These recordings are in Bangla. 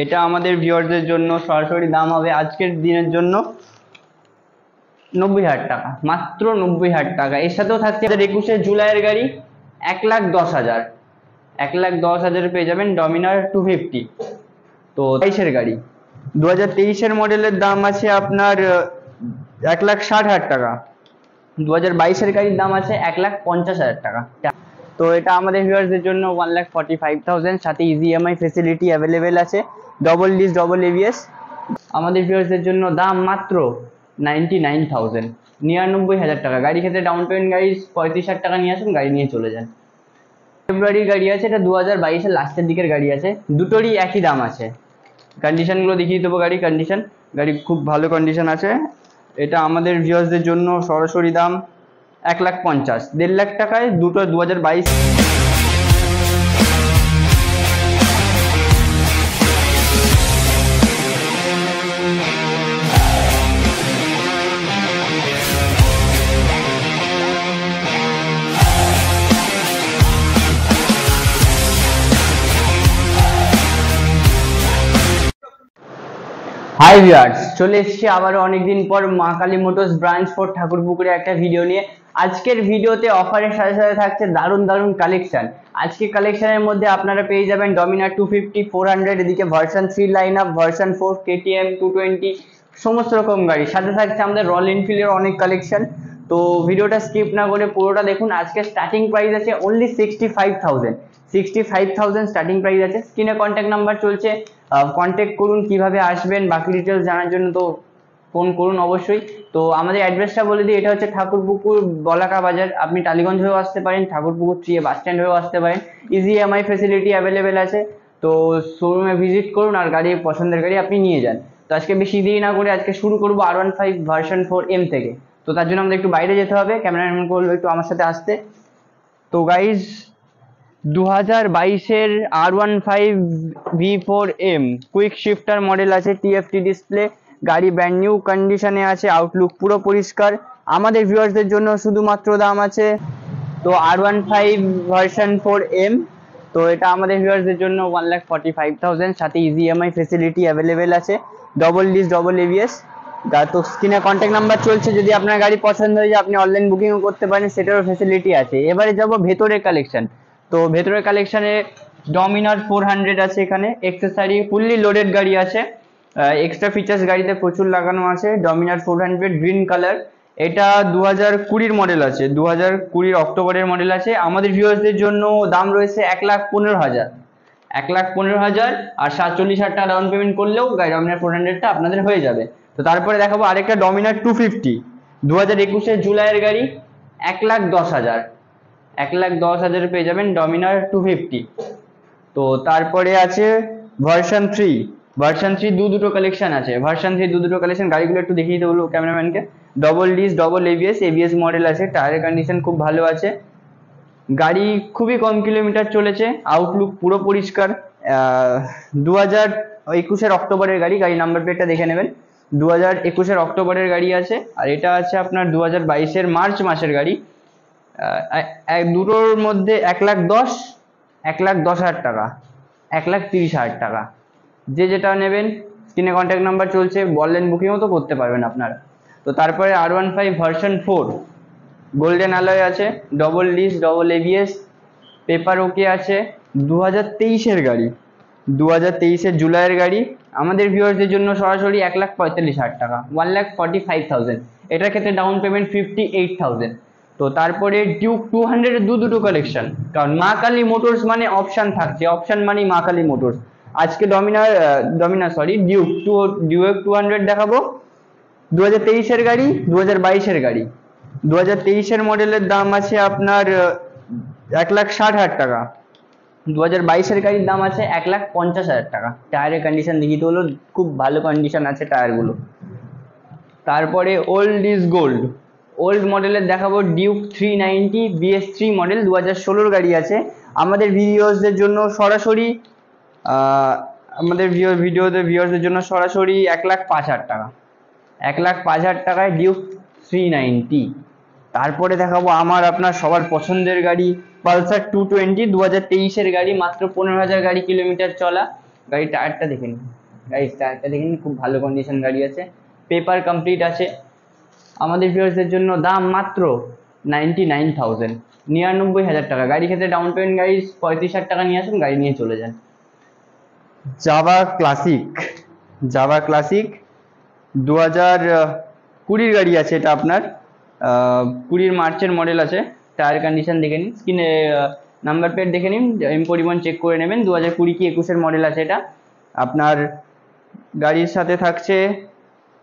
এটা আমাদের ভিউয়ারদের জন্য সরাসরি দাম হবে আজকের দিনের জন্য 90,000 টাকা, মাত্র 90,000 টাকা। এর সাথেও থাকছে 21শে জুলাইয়ের গাড়ি 1,10,000, 1,10,000 পেয়ে যাবেন ডমিনার 250। তো 22-এর গাড়ি 2023-এর মডেলের দাম আছে আপনার 1,60,000 টাকা। 2022-এর গাড়ির দাম আছে 1,50,000 টাকা। তো এটা আমাদের ভিউয়ার্সদের জন্য 1,45,000, সাথে ইজি ইএমআই ফেসিলিটি অ্যাভেলেবেল আছে, ডবল ডিস ডবল এবিএস। আমাদের ভিউয়ার্সদের জন্য দাম মাত্র 99,000, 99,000 টাকা। গাড়ি ক্ষেত্রে ডাউন পেমেন্ট গাড়ি 35,000 টাকা নিয়ে আসুন, গাড়ি নিয়ে চলে যান। ফেব্রুয়ারির গাড়ি আছে, এটা 2022-এর লাস্টের দিকের গাড়ি আছে, দুটোরই একই দাম আছে। কন্ডিশনগুলো দেখিয়ে দেবো। গাড়ি খুব ভালো কন্ডিশন আছে। এটা আমাদের ভিউয়ার্সদের জন্য সরাসরি দাম 1,50,000, 1.5 লাখ টাকায় দুটো 2022। হাই ভিউয়ার্স, চলে এসেছি আবারও অনেকদিন পর মা কালী মোটরস ব্রাঞ্চ 4 ঠাকুরপুকুরে একটা ভিডিও নিয়ে। আজকের ভিডিওতে অফারের সাথে সাথে থাকছে দারুণ দারুণ কালেকশন। আজকে কালেকশনের মধ্যে আপনারা পেয়ে যাবেন ডমিনার 250, 400, এদিকে version 3 line up, version 4, KTM 220, সমস্ত রকম গাড়ি। সাথে থাকছে আমাদের রয়্যাল এনফিল্ডের অনেক কালেকশন। তো ভিডিওটা স্কিপ না করে পুরোটা দেখুন। আজকে স্টার্টিং প্রাইস আছে অনলি 65,000, 65,000 স্টার্টিং প্রাইস আছে। স্ক্রিনে কন্ট্যাক্ট নাম্বার চলছে, কন্ট্যাক্ট করুন। কিভাবে আসবেন বাকি ডিটেলস জানার জন্য তো ফোন করুন অবশ্যই। তো আমাদের অ্যাড্রেসটা বলে দিই, এটা হচ্ছে ঠাকুরপুকুর বলাকা বাজার। আপনি টালিগঞ্জ হয়েও আসতে পারেন, ঠাকুরপুকুর 3 বাস স্ট্যান্ড হয়েও আসতে পারেন। ইজি ইএমআই ফেসিলিটি অ্যাভেলেবেল আছে। তো শোরুমে ভিজিট করুন আর গাড়ি পছন্দের গাড়ি আপনি নিয়ে যান। তো আজকে বেশি দেরি না করে আজকে শুরু করবো R15 ভার্সন 4M থেকে। তো তার জন্য আমাদের একটু বাইরে যেতে হবে, ক্যামেরাম্যান বলবো একটু আমার সাথে আসতে। তো গাইজ 2022-এর R15 V4M quick shifter model আছে, টিএফটি ডিসপ্লে, গাড়ি ব্র্যান্ড নিউ কন্ডিশনে আছে, আউটলুক পুরো পরিষ্কার। আমাদের ভিউয়ার্সদের জন্য শুধুমাত্র দাম আছে তো R15 ভার্সন 4M। তো এটা আমাদের ভিউয়ার্সদের জন্য 1,45,000, সাথে ইজি ইএমআই ফেসিলিটি অ্যাভেলেবেল আছে, ডবল ডিস ডবল এবিএস। তো স্ক্রিনে কন্ট্যাক্ট নাম্বার চলছে, যদি আপনার গাড়ি পছন্দ হয়ে যায় আপনি অনলাইন বুকিংও করতে পারেন, সেটারও ফেসিলিটি আছে। এবারে যাব ভেতরের কালেকশন। তো ভেতরের কালেকশনে ডমিনার 400 আছে, এখানে এক্সেসরি ফুললি লোডেড গাড়ি আছে, এক্সট্রা ফিচার্স গাড়িতে প্রচুর লাগানো আছে। ডমিনার 400 গ্রিন কালার, এটা 2020 মডেল আছে, 2020 অক্টোবরের মডেল আছে। আমাদের ভিউয়ার্সদের জন্য দাম রয়েছে 1,15,000, 1,15,000, আর 47,000 টাকা ডাউন পেমেন্ট করলেও ডমিনার 400টা আপনাদের হয়ে যাবে। তো তারপরে দেখাবো আরেকটা ডমিনার 250, 2021-এর জুলাইয়ের গাড়ি 1,10,000, 1,10,000 পেয়ে যাবেন ডমিনার 250। তো তারপরে আছে ভার্সন 3, ভার্সন 3 দুটো কালেকশন আছে, ভার্সন 3 দুটো কালেকশন। গাড়িগুলো একটু দেখিয়ে দেবো ক্যামেরাম্যানকে। Double disc double ABS model আছে, টায়ারের কন্ডিশন খুব ভালো আছে। গাড়ি খুবই কম কিলোমিটার চলেছে, আউটলুক পুরো পরিষ্কার। 2021-এর অক্টোবরের গাড়ি, গাড়ি নাম্বার প্লেটটা দেখে নেবেন। 2021-এর অক্টোবরের গাড়ি আছে, আর এটা আছে আপনার 2022-এর মার্চ মাসের গাড়ি। দুটোর মধ্যে 1,10,000, 1,10,000 টাকা, 1,30,000 টাকা। যে যেটা নেবেন স্ক্রিনে কন্ট্যাক্ট নাম্বার চলছে, অনলাইন বুকিংও তো করতে পারবেন আপনারা। তো তারপরে R15 ভার্সন 4 গোল্ডেন অ্যালয় আছে, double disc double ABS, paper ওকে আছে, 2023-এর গাড়ি, 2023-এর জুলাইয়ের গাড়ি। আমাদের ভিউয়ার্সদের জন্য সরাসরি 1,45,000 টাকা, 1,45,000। এটার ক্ষেত্রে ডাউন পেমেন্ট 58,000। তো তারপরে ডিউক 200-এর দুটো কালেকশন, কারণ মা কালী মোটরস মানে অপশন থাকছে, অপশন মানে মা কালী মোটরস। আজকে ডিউক 200 দেখাবো। 2023-এর গাড়ি, 2022-এর গাড়ি। 2023-এর মডেলের দাম আছে আপনার 1,60,000 টাকা, 2022-এর গাড়ির দাম আছে 1,50,000 টাকা। টায়ারের কন্ডিশন দেখিতে হলো, খুব ভালো কন্ডিশন আছে টায়ারগুলো। তারপরে ওল্ড ইজ গোল্ড, ওল্ড মডেলের দেখাবো ডিউক 390 BS3 মডেল, 2016-র গাড়ি আছে। আমাদের ভিউয়ার্সদের জন্য সরাসরি ভিউয়ার্সদের জন্য সরাসরি 1,05,000 টাকা, 1,05,000 টাকায় ডিউক 390। তারপরে দেখাবো আমার আপনার সবার পছন্দের গাড়ি পালসার 220, 2023-এর গাড়ি, মাত্র 15,000 গাড়ি কিলোমিটার চলা। গাড়ির টায়ারটা দেখে নিন, গাড়ির টায়ারটা দেখে নিন, খুব ভালো কন্ডিশন গাড়ি আছে, পেপার কমপ্লিট আছে। আমাদের ভিউয়ার্সদের জন্য দাম মাত্র 99,000, 99,000 টাকা। গাড়ি ক্ষেত্রে ডাউন পেমেন্ট গাড়ি 35,000 টাকা নিয়ে আসুন, গাড়ি নিয়ে চলে যান। জাভা ক্লাসিক, জাভা ক্লাসিক 2020 গাড়ি আছে এটা আপনার, 20 মার্চের মডেল আছে। টায়ার কন্ডিশন দেখে নিন, স্ক্রিনে নাম্বার প্লেট দেখে নিন, এম পরিবহন চেক করে নেবেন। 2020 কি 21-এর মডেল আছে এটা আপনার। গাড়ির সাথে থাকছে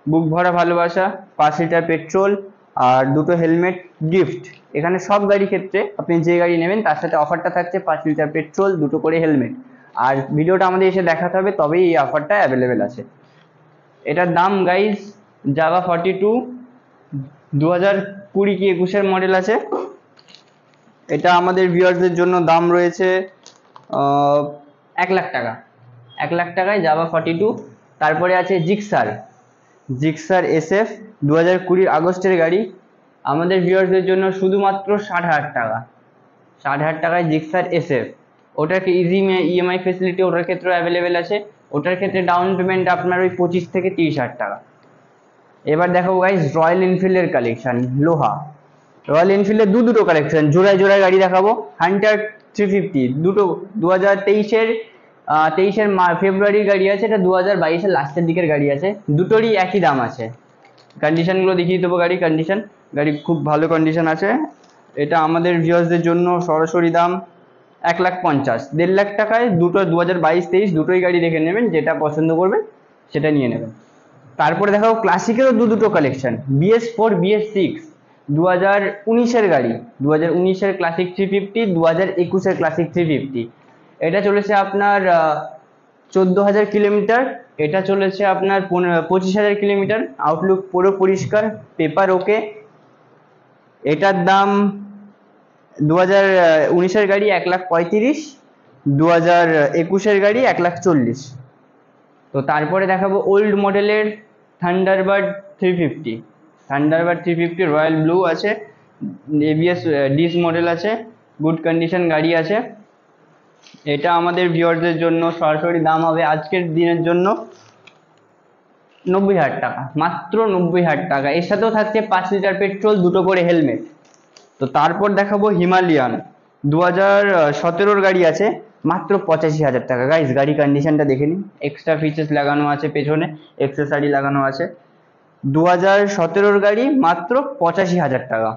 বুক ভরা ভালোবাসা, 5 লিটার পেট্রোল আর 2টো হেলমেট গিফট। এখানে সব গাড়ির ক্ষেত্রে আপনি যে গাড়ি নেবেন তার সাথে অফারটা থাকছে 5 লিটার পেট্রোল, 2টো করে হেলমেট। আর ভিডিওটা আমাদের এসে দেখাতে হবে, তবেই এই অফারটা অ্যাভেলেবেল আছে। এটার দাম গাইজ জাভা 42 2020 কি 21-এর মডেল আছে। এটা আমাদের ভিউয়ারদের জন্য দাম রয়েছে 1 লাখ টাকা, 1 লাখ টাকায় জাভা 42। তারপরে আছে জিক্সার, জিক্সার SF 2020 আগস্টের গাড়ি। আমাদের ভিউয়ারদের জন্য শুধুমাত্র 60,000 টাকা, 60,000 টাকায় জিক্সার SF। ওটার ইজি EMI ফেসিলিটি ওটার ক্ষেত্রে অ্যাভেলেবেল আছে। ওটার ক্ষেত্রে ডাউন পেমেন্ট আপনার ওই 25 থেকে 30,000 টাকা। এবার দেখো গাইজ রয়্যাল এনফিল্ডের কালেকশন, লোহা। রয়্যাল এনফিল্ডের দুটো কালেকশন, জোড়ায় জোড়ায় গাড়ি দেখাবো। হান্টার 350 দুটো 2023-এর ফেব্রুয়ারির গাড়ি আছে, এটা 2022-এর লাস্টের দিকের গাড়ি আছে। দুটোরই একই দাম আছে। কন্ডিশনগুলো দেখিয়ে দেবো, গাড়ি কন্ডিশন, গাড়ি খুব ভালো কন্ডিশন আছে। এটা আমাদের ভিউয়ার্সদের জন্য সরাসরি দাম 1,50,000, 1.5 লাখ টাকায় দুটো 2022-23 দুটোই গাড়ি দেখে নেবেন, যেটা পছন্দ করবেন সেটা নিয়ে নেবেন। তারপরে দেখাবো ক্লাসিকেরও দুটো কালেকশন, BS4 BS6 2019-এর গাড়ি, 2019-এর ক্লাসিক 350, 2021-এর ক্লাসিক 350। এটা চলেছে আপনার 14,000 কিলোমিটার, এটা চলেছে আপনার 25,000 কিলোমিটার। আউটলুক পুরো পরিষ্কার, পেপার ওকে। এটার দাম 2019-এর গাড়ি 1,35,000, 2021-এর গাড়ি 1,40,000। তো তারপরে দেখাবো ওল্ড মডেলের থান্ডারবার্ড 350, থান্ডারবার্ড 350 রয়্যাল ব্লু আছে, ABS ডিস মডেল আছে, গুড কন্ডিশন গাড়ি আছে। এটা আমাদের ভিউয়ারদের জন্য সরাসরি দাম হবে আজকের দিনের জন্য 90,000 টাকা, মাত্র 90,000 টাকা। এর সাথেও থাকছে 5 লিটার পেট্রোল, 2টো করে হেলমেট। তো তারপর দেখাবো হিমালয়ান 2017-এর গাড়ি আছে, মাত্র 85,000 টাকা। গাইজ গাড়ি কন্ডিশনটা দেখে নিন, এক্সট্রা ফিচার্স লাগানো আছে, পেছনে এক্সেসরি লাগানো আছে। 2017-এর গাড়ি মাত্র 85,000 টাকা।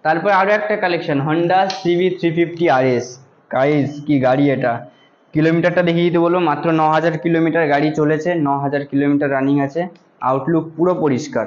তারপর আরো একটা collection, Honda CB 350 RS। Guys কি গাড়ি এটা, কিলোমিটারটা দেখিয়ে দিতে বলবো, মাত্র 9,000 কিলোমিটার গাড়ি চলেছে, 9,000 কিলোমিটার রানিং আছে। আউটলুক পুরো পরিষ্কার।